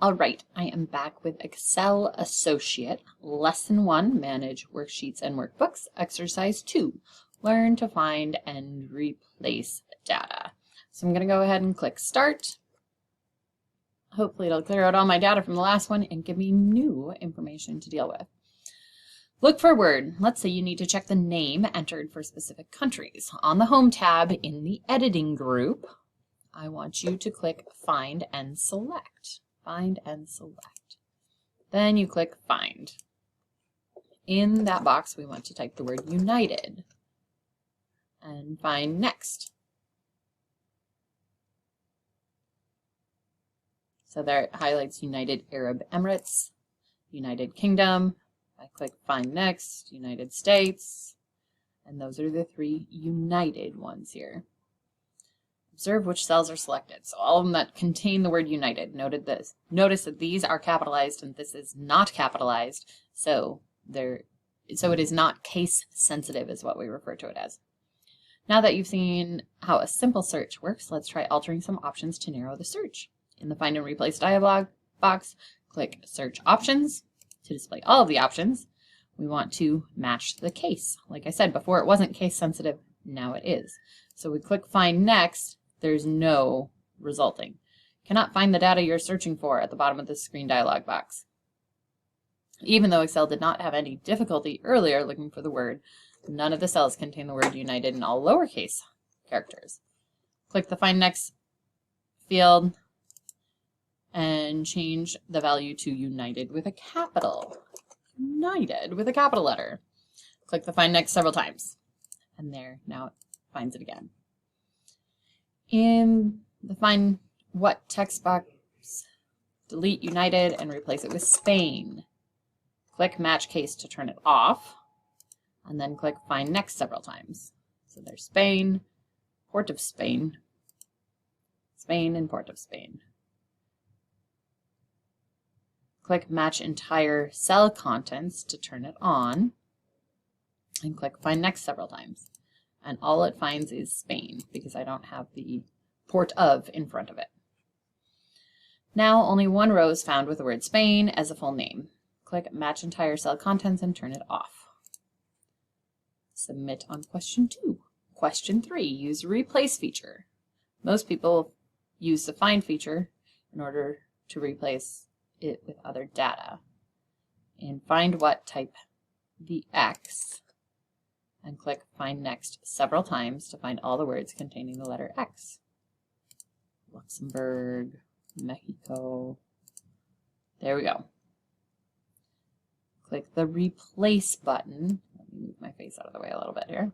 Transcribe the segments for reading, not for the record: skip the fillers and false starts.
All right, I am back with Excel Associate, Lesson 1, Manage Worksheets and Workbooks, Exercise 2, Learn to Find and Replace Data. So I'm going to go ahead and click Start. Hopefully it'll clear out all my data from the last one and give me new information to deal with. Look for a word. Let's say you need to check the name entered for specific countries. On the Home tab in the Editing group, I want you to click Find and Select. Find and select. Then you click Find. In that box, we want to type the word United and find Next. So there it highlights United Arab Emirates, United Kingdom. I click Find Next, United States, and those are the three United ones here. Observe which cells are selected. So all of them that contain the word United. Notice that these are capitalized and this is not capitalized. So it is not case sensitive is what we refer to it as. Now that you've seen how a simple search works, let's try altering some options to narrow the search. In the Find and Replace dialog box, click Search Options to display all of the options. We want to match the case. Like I said before, it wasn't case sensitive. Now it is. So we click Find Next. There's no resulting. Cannot find the data you're searching for at the bottom of the screen dialog box. Even though Excel did not have any difficulty earlier looking for the word, none of the cells contain the word United in all lowercase characters. Click the Find Next field and change the value to United with a capital. United with a capital letter. Click the Find Next several times. And there, now it finds it again. In the Find What text box, delete United and replace it with Spain. Click Match Case to turn it off, and then click Find Next several times. So there's Spain, Port of Spain, Spain, and Port of Spain. Click Match Entire Cell Contents to turn it on, and click Find Next several times. And all it finds is Spain because I don't have the Port of in front of it. Now only one row is found with the word Spain as a full name. Click Match Entire Cell Contents and turn it off. Submit on question 2. Question 3, use the Replace feature. Most people use the Find feature in order to replace it with other data. In Find What, type the X and click Find Next several times to find all the words containing the letter X. Luxembourg, Mexico. There we go. Click the Replace button. Let me move my face out of the way a little bit here.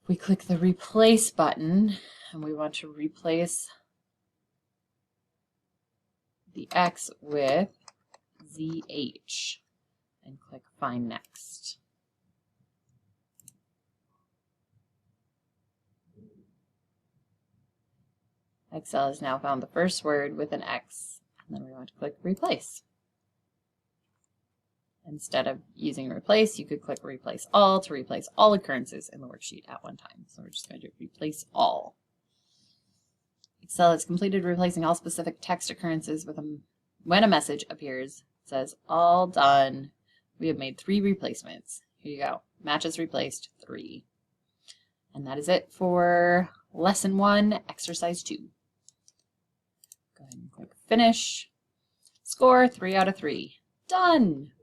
We click the Replace button and we want to replace the X with ZH and click Find Next. Excel has now found the first word with an X, and then we want to click Replace. Instead of using Replace, you could click Replace All to replace all occurrences in the worksheet at one time. So we're just going to replace all. Excel has completed replacing all specific text occurrences with when a message appears. It says, all done. We have made 3 replacements. Here you go. Matches replaced 3. And that is it for Lesson 1, Exercise 2. Go ahead and click Finish. Score 3 out of 3. Done!